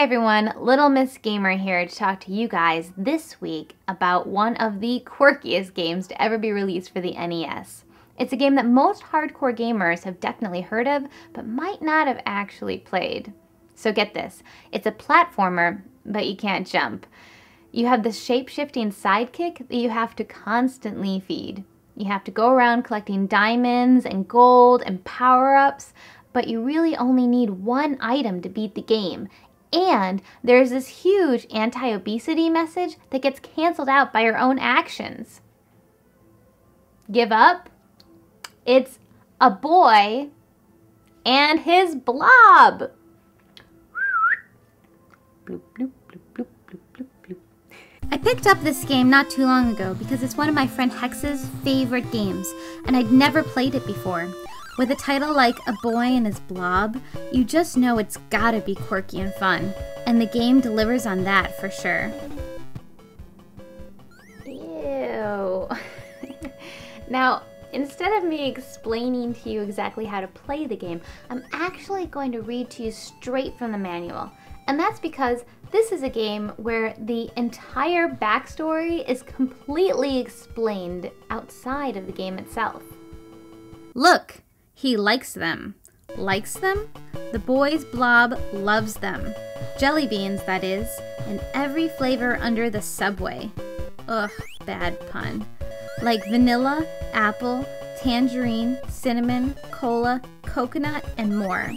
Hi everyone, Little Miss Gamer here to talk to you guys this week about one of the quirkiest games to ever be released for the NES. It's a game that most hardcore gamers have definitely heard of, but might not have actually played. So get this, it's a platformer, but you can't jump. You have this shape-shifting sidekick that you have to constantly feed. You have to go around collecting diamonds and gold and power-ups, but you really only need one item to beat the game. And there's this huge anti-obesity message that gets canceled out by your own actions. Give up? It's a boy and his blob. Bloop, bloop, bloop, bloop, bloop, bloop, bloop. I picked up this game not too long ago because it's one of my friend Hex's favorite games, and I'd never played it before. With a title like A Boy and His Blob, you just know it's gotta be quirky and fun, and the game delivers on that for sure. Ew. Now, instead of me explaining to you exactly how to play the game, I'm actually going to read to you straight from the manual. And that's because this is a game where the entire backstory is completely explained outside of the game itself. Look! He likes them. Likes them? The boy's blob loves them. Jelly beans, that is, and every flavor under the subway. Ugh, bad pun. Like vanilla, apple, tangerine, cinnamon, cola, coconut, and more.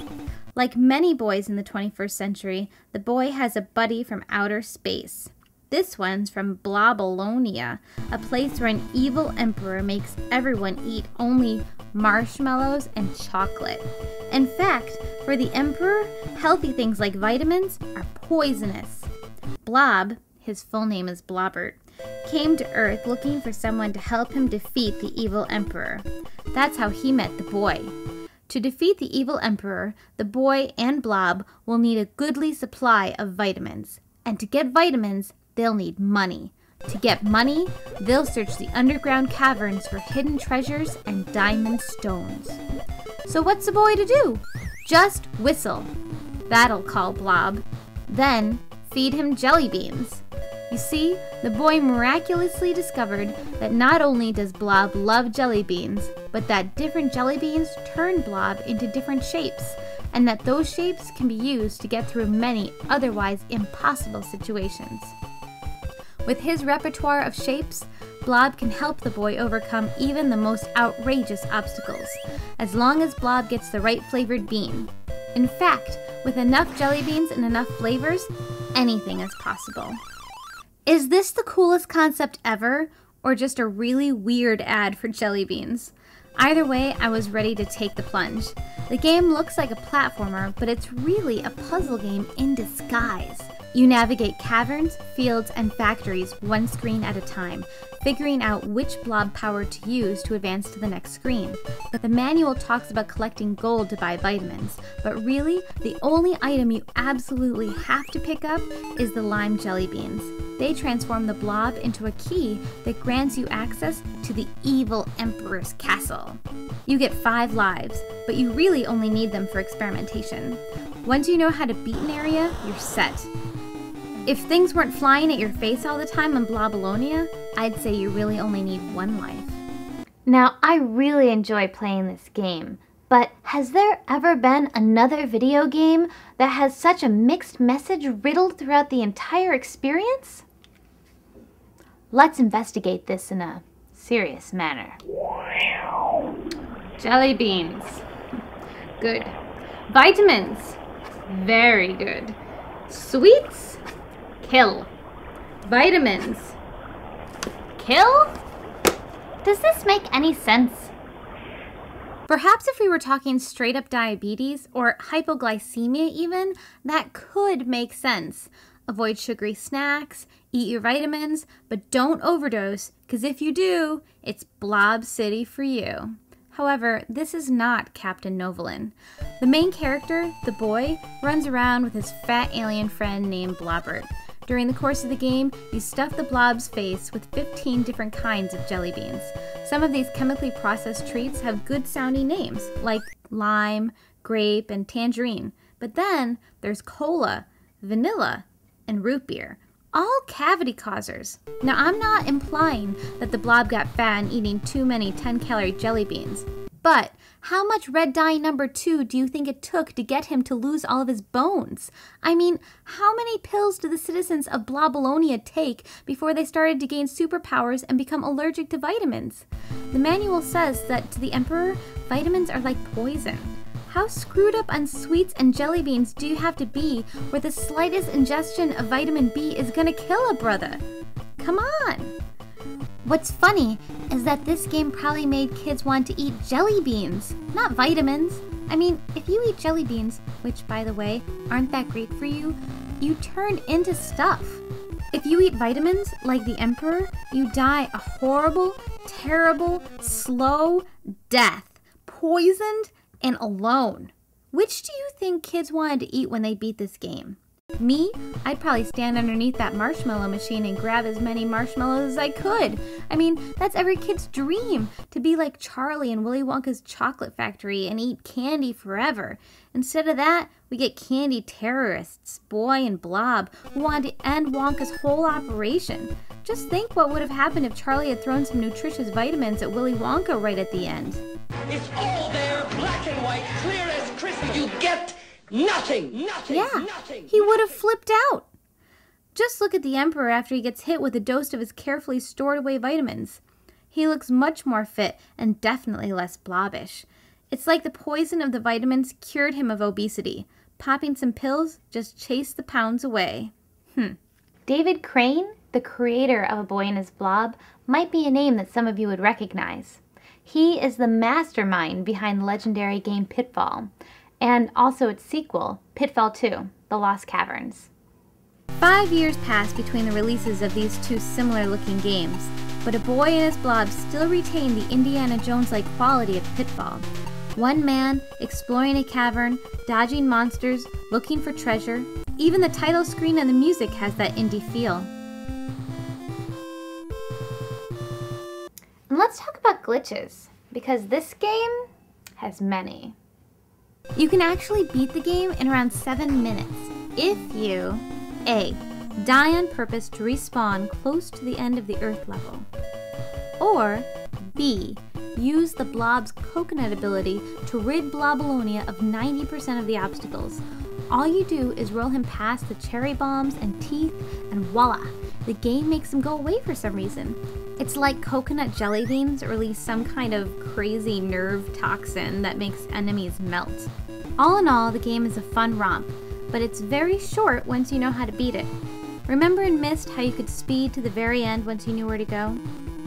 Like many boys in the 21st century, the boy has a buddy from outer space. This one's from Blobonia, a place where an evil emperor makes everyone eat only marshmallows and chocolate. In fact, for the emperor, healthy things like vitamins are poisonous. Blob, his full name is Blobbert, came to Earth looking for someone to help him defeat the evil emperor. That's how he met the boy. To defeat the evil emperor, the boy and Blob will need a goodly supply of vitamins. And to get vitamins, they'll need money. To get money, they'll search the underground caverns for hidden treasures and diamond stones. So what's the boy to do? Just whistle. That'll call Blob. Then feed him jelly beans. You see, the boy miraculously discovered that not only does Blob love jelly beans, but that different jelly beans turn Blob into different shapes, and that those shapes can be used to get through many otherwise impossible situations. With his repertoire of shapes, Blob can help the boy overcome even the most outrageous obstacles, as long as Blob gets the right flavored bean. In fact, with enough jelly beans and enough flavors, anything is possible. Is this the coolest concept ever, or just a really weird ad for jelly beans? Either way, I was ready to take the plunge. The game looks like a platformer, but it's really a puzzle game in disguise. You navigate caverns, fields, and factories one screen at a time, figuring out which blob power to use to advance to the next screen. But the manual talks about collecting gold to buy vitamins, but really, the only item you absolutely have to pick up is the lime jelly beans. They transform the blob into a key that grants you access to the evil emperor's castle. You get 5 lives, but you really only need them for experimentation. Once you know how to beat an area, you're set. If things weren't flying at your face all the time on Blobonia, I'd say you really only need 1 life. Now, I really enjoy playing this game, but has there ever been another video game that has such a mixed message riddled throughout the entire experience? Let's investigate this in a serious manner. Jelly beans. Good. Vitamins. Very good. Sweets. Kill. Vitamins. Kill? Does this make any sense? Perhaps if we were talking straight up diabetes or hypoglycemia even, that could make sense. Avoid sugary snacks, eat your vitamins, but don't overdose, because if you do, it's Blob City for you. However, this is not Captain Novolin. The main character, the boy, runs around with his fat alien friend named Blobbert. During the course of the game, you stuff the blob's face with 15 different kinds of jelly beans. Some of these chemically processed treats have good sounding names, like lime, grape, and tangerine. But then there's cola, vanilla, and root beer. All cavity causers. Now, I'm not implying that the blob got fat and eating too many 10-calorie jelly beans, but how much red dye number 2 do you think it took to get him to lose all of his bones? I mean, how many pills did the citizens of Blobonia take before they started to gain superpowers and become allergic to vitamins? The manual says that to the Emperor, vitamins are like poison. How screwed up on sweets and jelly beans do you have to be where the slightest ingestion of vitamin B is gonna kill a brother? Come on! What's funny is that this game probably made kids want to eat jelly beans, not vitamins. I mean, if you eat jelly beans, which by the way, aren't that great for you, you turn into stuff. If you eat vitamins, like the Emperor, you die a horrible, terrible, slow death, poisoned and alone. Which do you think kids wanted to eat when they beat this game? Me, I'd probably stand underneath that marshmallow machine and grab as many marshmallows as I could. I mean, that's every kid's dream, to be like Charlie in Willy Wonka's chocolate factory and eat candy forever. Instead of that, we get candy terrorists, Boy and Blob, who wanted to end Wonka's whole operation. Just think what would have happened if Charlie had thrown some nutritious vitamins at Willy Wonka right at the end. It's all there, black and white, clear as Christmas. You get nothing. Yeah, nothing. He would have flipped out. Just look at the Emperor after he gets hit with a dose of his carefully stored away vitamins. He looks much more fit and definitely less blobbish. It's like the poison of the vitamins cured him of obesity. Popping some pills just chased the pounds away. David Crane, the creator of A Boy and His Blob, might be a name that some of you would recognize. He is the mastermind behind the legendary game Pitfall, and also its sequel, Pitfall 2, The Lost Caverns. 5 years passed between the releases of these two similar-looking games, but A Boy and His Blob still retained the Indiana Jones-like quality of Pitfall. One man, exploring a cavern, dodging monsters, looking for treasure. Even the title screen and the music has that indie feel. And let's talk about glitches, because this game has many. You can actually beat the game in around 7 minutes if you A. Die on purpose to respawn close to the end of the Earth level, or B. Use the Blob's coconut ability to rid Blobonia of 90% of the obstacles. All you do is roll him past the cherry bombs and teeth, and voila! The game makes him go away for some reason. It's like coconut jelly beans release some kind of crazy nerve toxin that makes enemies melt. All in all, the game is a fun romp, but it's very short once you know how to beat it. Remember in Myst how you could speed to the very end once you knew where to go?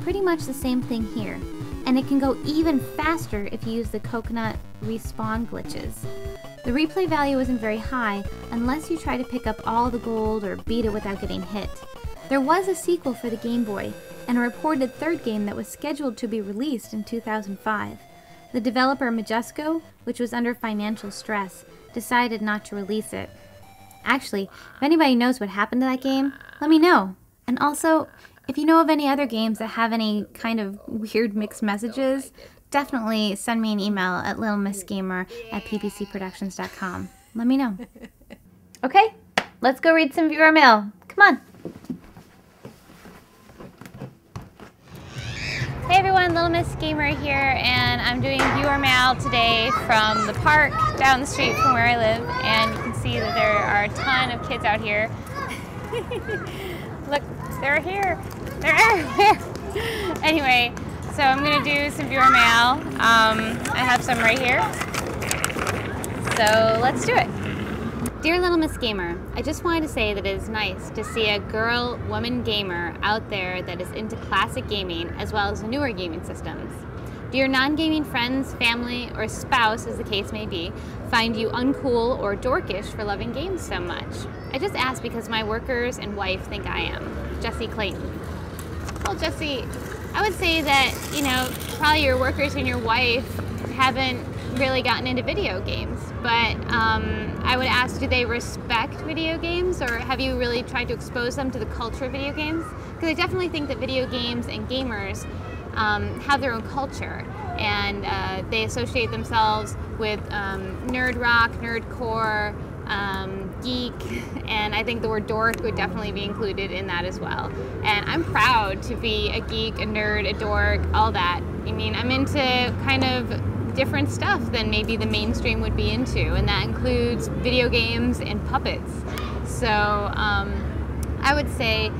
Pretty much the same thing here. And it can go even faster if you use the coconut respawn glitches. The replay value isn't very high unless you try to pick up all the gold or beat it without getting hit. There was a sequel for the Game Boy, and a reported third game that was scheduled to be released in 2005. The developer Majesco, which was under financial stress, decided not to release it. Actually, if anybody knows what happened to that game, let me know. And also, if you know of any other games that have any kind of weird mixed messages, definitely send me an email at littlemissgamer@ppcproductions.com. Let me know. Okay, let's go read some viewer mail. Come on. Hey everyone, Little Miss Gamer here, and I'm doing viewer mail today from the park down the street from where I live, and you can see that there are a ton of kids out here. Look, they're here. They're everywhere. Anyway, so I'm gonna do some viewer mail. I have some right here. So let's do it. Dear Little Miss Gamer, I just wanted to say that it is nice to see a woman gamer out there that is into classic gaming as well as the newer gaming systems. Do your non-gaming friends, family, or spouse, as the case may be, find you uncool or dorkish for loving games so much? I just ask because my workers and wife think I am. Jessie Clayton. Well, Jessie, I would say that, you know, probably your workers and your wife haven't really gotten into video games, but I would ask, do they respect video games, or have you really tried to expose them to the culture of video games? Because I definitely think that video games and gamers have their own culture, and they associate themselves with nerd rock, nerdcore, geek, and I think the word dork would definitely be included in that as well. And I'm proud to be a geek, a nerd, a dork, all that. I mean, I'm into kind of different stuff than maybe the mainstream would be into, and that includes video games and puppets. So I would say,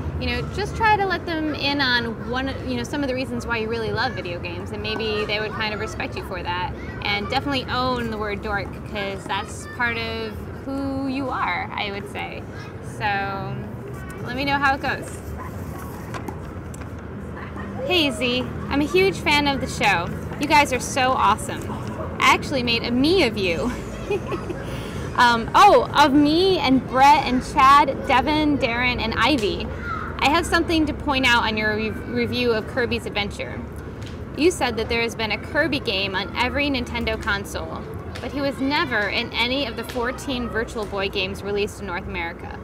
just try to let them in on some of the reasons why you really love video games, and maybe they would kind of respect you for that. And definitely own the word dork, because that's part of who you are, I would say. So let me know how it goes. Hey Z, I'm a huge fan of the show. You guys are so awesome. I actually made a me of you. Of me and Brett and Chad, Devin, Darren, and Ivy. I have something to point out on your review of Kirby's Adventure. You said that there has been a Kirby game on every Nintendo console, but he was never in any of the 14 Virtual Boy games released in North America.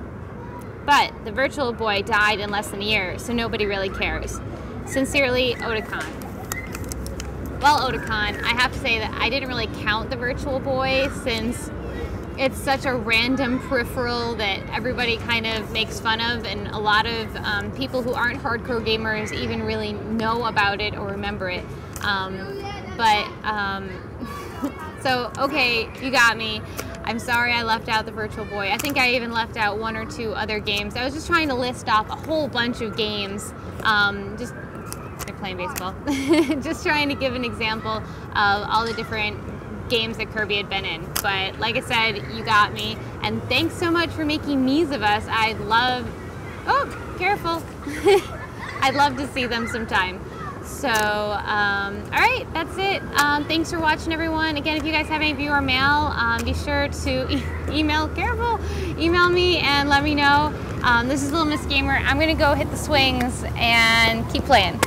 But the Virtual Boy died in less than a year, so nobody really cares. Sincerely, Otakon. Well, Otakon, I have to say that I didn't really count the Virtual Boy, since it's such a random peripheral that everybody kind of makes fun of, and a lot of people who aren't hardcore gamers even really know about it or remember it. So, okay, you got me. I'm sorry I left out the Virtual Boy. I think I even left out 1 or 2 other games. I was just trying to list off a whole bunch of games. They're playing baseball. Just trying to give an example of all the different games that Kirby had been in. But like I said, you got me. And thanks so much for making me's of us. I'd love... Oh, careful. I'd love to see them sometime. So, alright, that's it. Thanks for watching, everyone. Again, if you guys have any viewer mail, be sure to email me and let me know. This is Little Miss Gamer. I'm going to go hit the swings and keep playing.